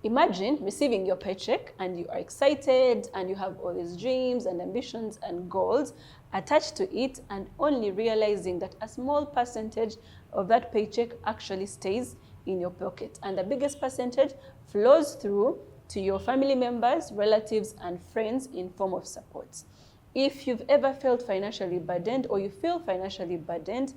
Imagine receiving your paycheck and you are excited and you have all these dreams and ambitions and goals attached to it, and only realizing that a small percentage of that paycheck actually stays in your pocket, and the biggest percentage flows through to your family members, relatives, and friends in form of support. If you've ever felt financially burdened, or you feel financially burdened,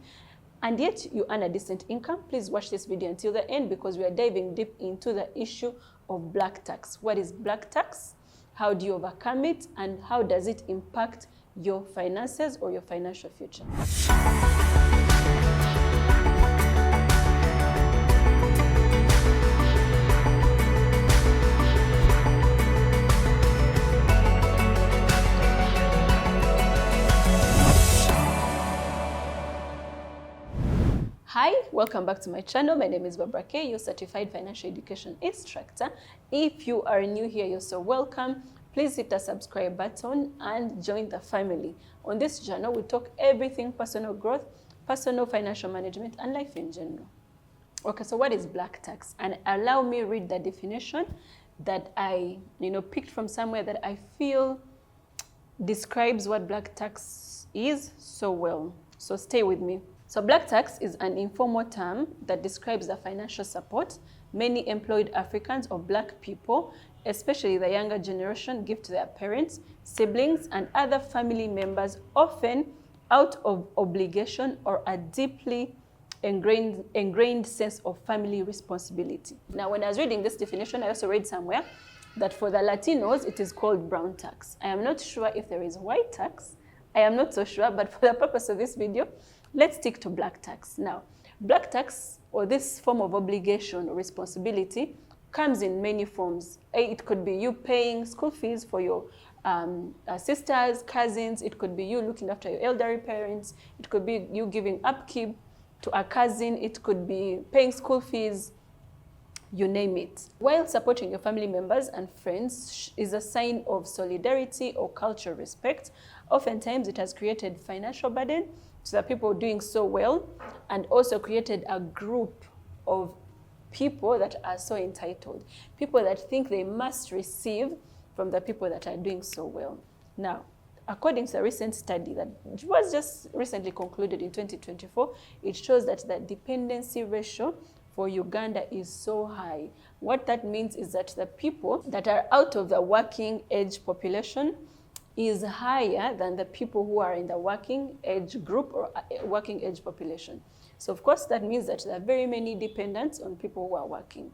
and yet you earn a decent income, please watch this video until the end, because we are diving deep into the issue of black tax. What is black tax? How do you overcome it? And how does it impact your finances or your financial future? Hi, welcome back to my channel. My name is Barbara K, your certified financial education instructor. If you are new here, you're so welcome. Please hit the subscribe button and join the family. On this channel, we talk everything personal growth, personal financial management, and life in general. Okay, so what is black tax? And allow me read the definition that I picked from somewhere that I feel describes what black tax is so well. So stay with me. So black tax is an informal term that describes the financial support many employed Africans or black people, especially the younger generation, give to their parents, siblings, and other family members, often out of obligation or a deeply ingrained sense of family responsibility. Now, when I was reading this definition, I also read somewhere that for the Latinos, it is called brown tax. I am not sure if there is white tax. I am not so sure, but for the purpose of this video, let's stick to black tax. Now, black tax, or this form of obligation or responsibility, comes in many forms. It could be you paying school fees for your sisters, cousins. It could be you looking after your elderly parents. It could be you giving upkeep to a cousin. It could be paying school fees, you name it. While supporting your family members and friends is a sign of solidarity or cultural respect, oftentimes it has created financial burden to the people doing so well, and also created a group of people that are so entitled, people that think they must receive from the people that are doing so well. Now, according to a recent study that was just recently concluded in 2024, it shows that the dependency ratio for Uganda is so high. What that means is that the people that are out of the working age population is higher than the people who are in the working age group or working age population. So of course that means that there are very many dependents on people who are working.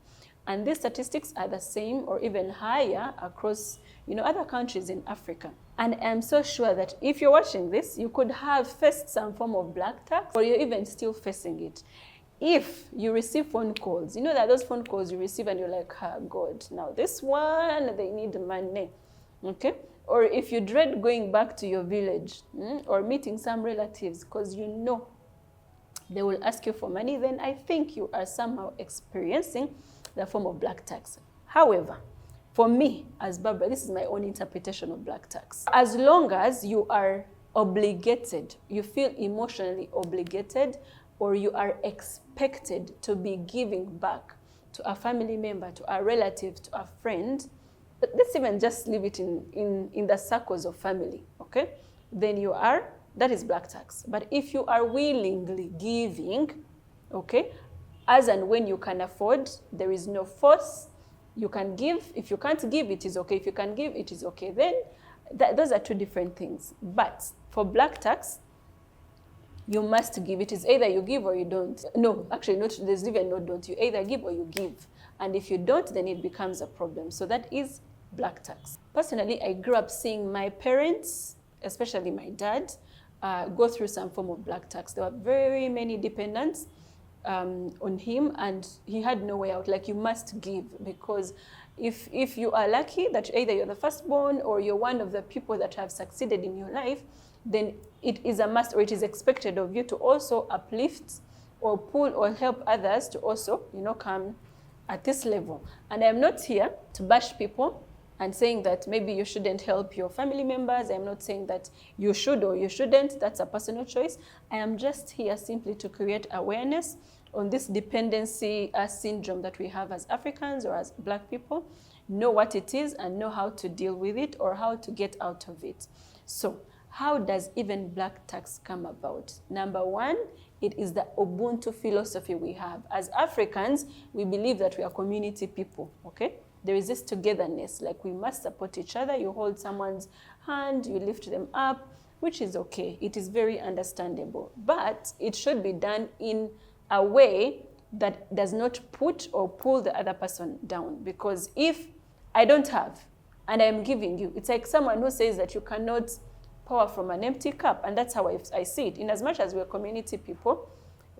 And these statistics are the same or even higher across other countries in Africa. And I'm so sure that if you're watching this, you could have faced some form of black tax, or you're even still facing it. If you receive phone calls, that those phone calls you receive and you're like, oh God, now this one, they need money, okay? Or if you dread going back to your village or meeting some relatives because they will ask you for money, then I think you are somehow experiencing the form of black tax. However, for me, as Barbara, this is my own interpretation of black tax. As long as you are obligated, you feel emotionally obligated, or you are expected to be giving back to a family member, to a relative, to a friend, let's even just leave it in the circles of family, okay? Then that is black tax. But if you are willingly giving, okay, as and when you can afford, there is no force, you can give. If you can't give, it is okay. If you can give, it is okay. Then those are two different things. But for black tax, you must give. It is either you give or you don't. No, actually, there's even no don't. You either give or you give. And if you don't, then it becomes a problem. So that is black tax. Personally, I grew up seeing my parents, especially my dad, go through some form of black tax. There were very many dependents on him, and he had no way out. Like, you must give, because if you are lucky that either you're the firstborn or you're one of the people that have succeeded in your life, then it is a must, or it is expected of you to also uplift or pull or help others to also, come at this level. And I'm not here to bash people and saying that maybe you shouldn't help your family members. I'm not saying that you should or you shouldn't. That's a personal choice. I am just here simply to create awareness on this dependency syndrome that we have as Africans or as Black people, know what it is and know how to deal with it or how to get out of it. So how does even Black tax come about? Number one, it is the Ubuntu philosophy we have. As Africans, we believe that we are community people, okay? There is this togetherness, like we must support each other. You hold someone's hand, you lift them up, which is okay. It is very understandable. But it should be done in a way that does not put or pull the other person down. Because if I don't have and I'm giving you, it's like someone who says that you cannot pour from an empty cup. And that's how I see it. In as much as we're community people,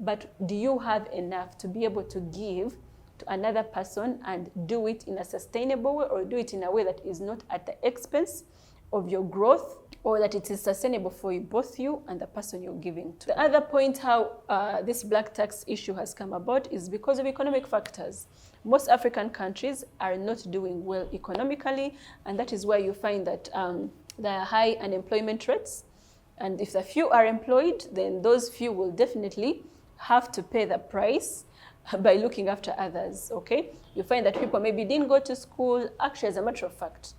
but do you have enough to be able to give to another person and do it in a sustainable way, or do it in a way that is not at the expense of your growth, or that it is sustainable for you, both you and the person you're giving to? The other point how this Black tax issue has come about is because of economic factors. Most African countries are not doing well economically, and that is why you find that there are high unemployment rates. And if the few are employed, then those few will definitely have to pay the price by looking after others, okay? You find that people maybe didn't go to school. Actually, as a matter of fact,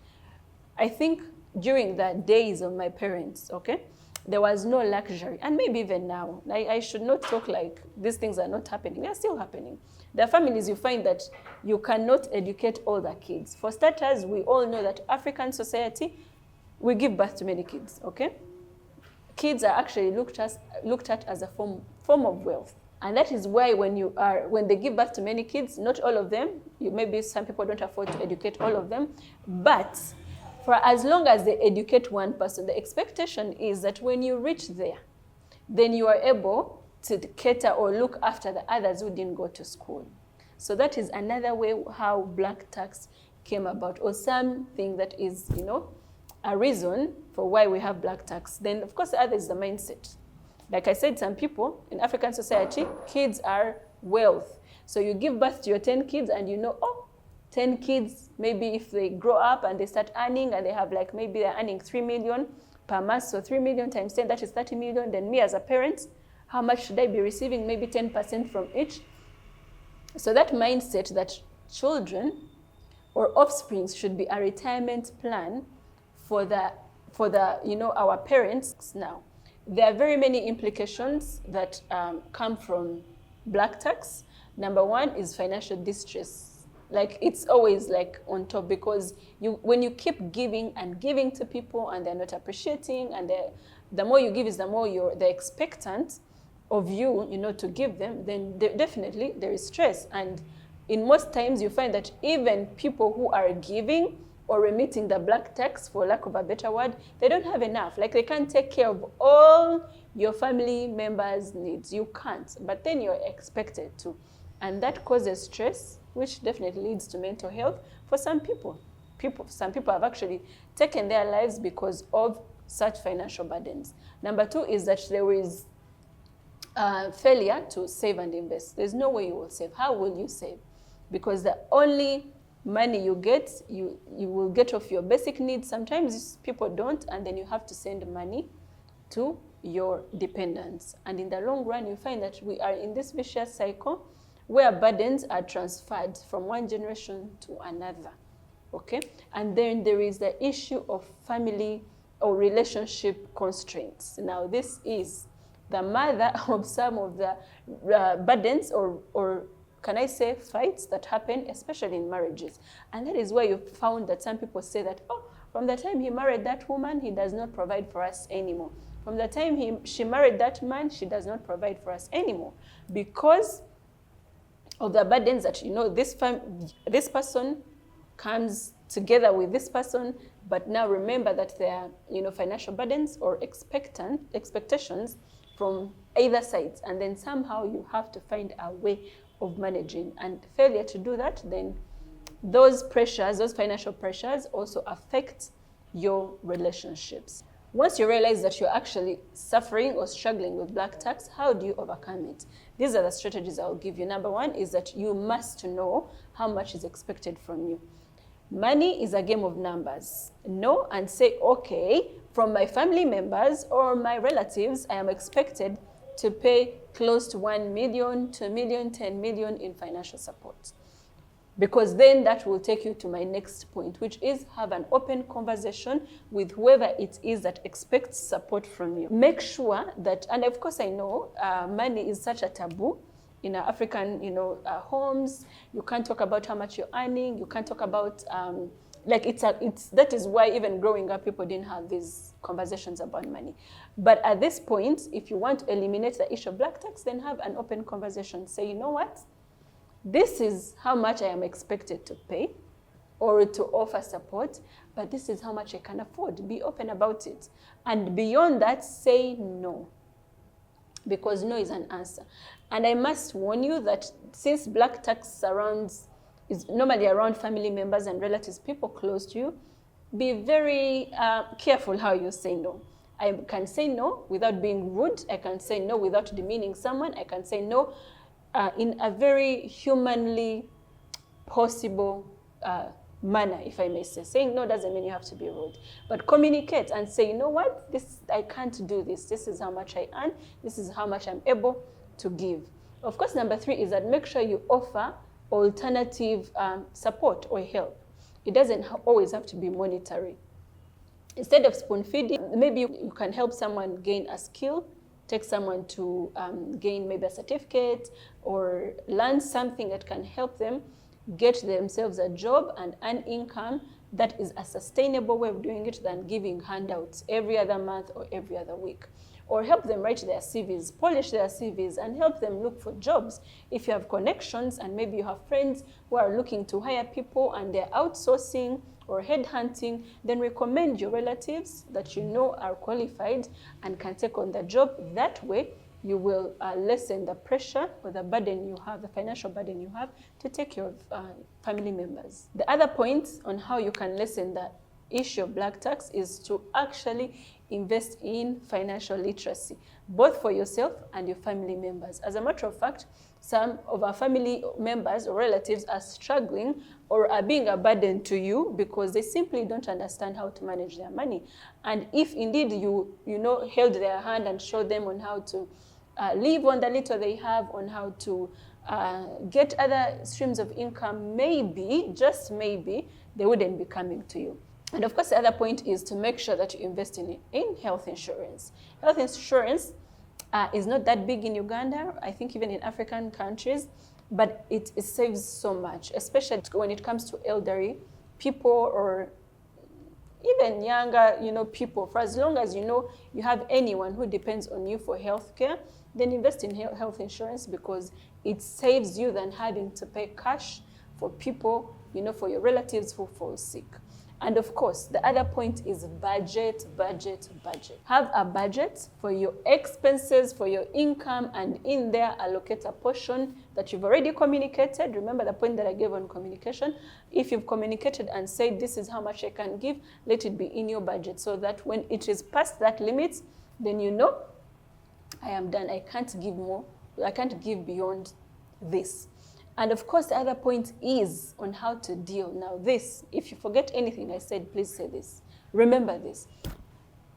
I think during the days of my parents, okay, there was no luxury. And maybe even now, I should not talk like these things are not happening. They are still happening. There are families you find that you cannot educate all the kids. For starters, we all know that African society, we give birth to many kids, okay? Kids are actually looked at as a form of wealth. And that is why when they give birth to many kids, not all of them, maybe some people don't afford to educate all of them, but for as long as they educate one person, the expectation is that when you reach there, then you are able to cater or look after the others who didn't go to school. So that is another way how Black tax came about, or something that is, a reason for why we have Black tax. Then, of course, the other is the mindset. Like I said, some people in African society, kids are wealth. So you give birth to your 10 kids and 10 kids, maybe if they grow up and they start earning and they have maybe they're earning 3 million per month. So 3 million times 10, that is 30 million. Then me as a parent, how much should I be receiving? Maybe 10% from each. So that mindset that children or offspring should be a retirement plan for our parents now. There are very many implications that come from Black tax. Number one is financial distress. It's always on top, because when you keep giving and giving to people and they're not appreciating, and the more you give is the more they're expectant of you, to give them, then definitely there is stress. And in most times you find that even people who are giving or remitting the Black tax, for lack of a better word, they don't have enough. They can't take care of all your family members' needs. You can't, but then you're expected to. And that causes stress, which definitely leads to mental health for some people. Some people have actually taken their lives because of such financial burdens. Number two is that there is failure to save and invest. There's no way you will save. How will you save? Because the only money you get, you will get off your basic needs. Sometimes people don't, and then you have to send money to your dependents. And in the long run, you find that we are in this vicious cycle where burdens are transferred from one generation to another, okay? And then there is the issue of family or relationship constraints. Now, this is the mother of some of the burdens or can I say fights that happen, especially in marriages. And that is where you found that some people say that, from the time he married that woman, he does not provide for us anymore. From the time she married that man, she does not provide for us anymore. Because of the burdens that, this person comes together with this person, but now remember that there are, financial burdens or expectations from either sides. And then somehow you have to find a way of managing, and failure to do that, then those financial pressures also affect your relationships. Once you realize that you're actually suffering or struggling with Black tax, how do you overcome it? These are the strategies I'll give you. Number one is that you must know how much is expected from you. Money is a game of numbers. Know and say, okay, from my family members or my relatives, I am expected to pay close to 1 million, 2 million, 10 million in financial support. Because then that will take you to my next point, which is have an open conversation with whoever it is that expects support from you. Make sure that, and of course I know money is such a taboo in our African, homes. You can't talk about how much you're earning. You can't talk about, that is why even growing up, people didn't have these conversations about money. But at this point, if you want to eliminate the issue of black tax, then have an open conversation. Say, you know what? This is how much I am expected to pay or to offer support, but this is how much I can afford. Be open about it. And beyond that, say no, because no is an answer. And I must warn you that since black tax is normally around family members and relatives, people close to you, be very careful how you say no. I can say no without being rude. I can say no without demeaning someone. I can say no in a very humanly possible manner, if I may say. Saying no doesn't mean you have to be rude, but communicate and say, you know what, I can't do this. This is how much I earn. This is how much I'm able to give. Of course, number 3 is that make sure you offer alternative support or help. It doesn't always have to be monetary. Instead of spoon feeding, maybe you can help someone gain a skill, take someone to gain maybe a certificate or learn something that can help them get themselves a job and earn income that is a sustainable way of doing it than giving handouts every other month or every other week. Or help them write their CVs, polish their CVs, and help them look for jobs. If you have connections and maybe you have friends who are looking to hire people and they're outsourcing or headhunting, then recommend your relatives that you know are qualified and can take on the job. That way, you will lessen the pressure or the burden you have, the financial burden you have to take care of family members. The other point on how you can lessen the issue of black tax is to actually invest in financial literacy, both for yourself and your family members. As a matter of fact, some of our family members or relatives are struggling or are being a burden to you because they simply don't understand how to manage their money. And if indeed you held their hand and showed them on how to live on the little they have, on how to get other streams of income, maybe, just maybe, they wouldn't be coming to you. And of course, the other point is to make sure that you invest in health insurance. Health insurance is not that big in Uganda, I think even in African countries, but it saves so much, especially when it comes to elderly people or even younger people. For as long as you have anyone who depends on you for health care, then invest in health insurance because it saves you than having to pay cash for people, for your relatives who fall sick. And of course, the other point is budget. Have a budget for your expenses, for your income, and in there allocate a portion that you've already communicated. Remember the point that I gave on communication. If you've communicated and said, this is how much I can give, let it be in your budget so that when it is past that limit, then I am done. I can't give more. I can't give beyond this. And of course, the other point is on how to deal. Now this, if you forget anything I said, please say this. Remember this.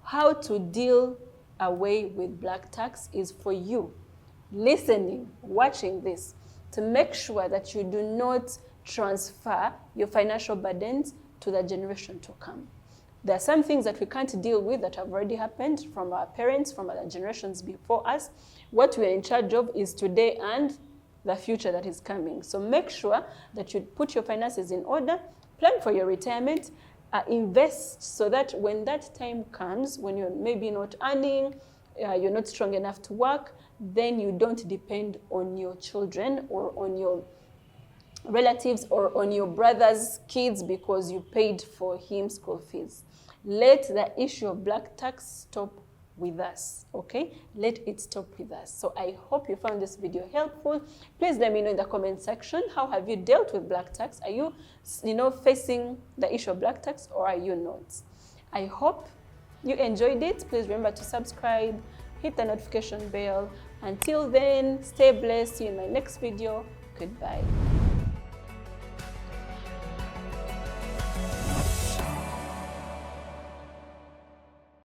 How to deal away with black tax is for you, listening, watching this, to make sure that you do not transfer your financial burdens to the generation to come. There are some things that we can't deal with that have already happened from our parents, from other generations before us. What we are in charge of is today and the future that is coming. So make sure that you put your finances in order, plan for your retirement, invest so that when that time comes, when you're maybe not earning, you're not strong enough to work, then you don't depend on your children or on your relatives or on your brother's kids because you paid for him school fees. Let the issue of black tax stop with us, okay? Let it stop with us. So I hope you found this video helpful. Please let me know in the comment section, how have you dealt with black tax? Are you, facing the issue of black tax or are you not? I hope you enjoyed it. Please remember to subscribe, hit the notification bell. Until then, stay blessed. See you in my next video. Goodbye.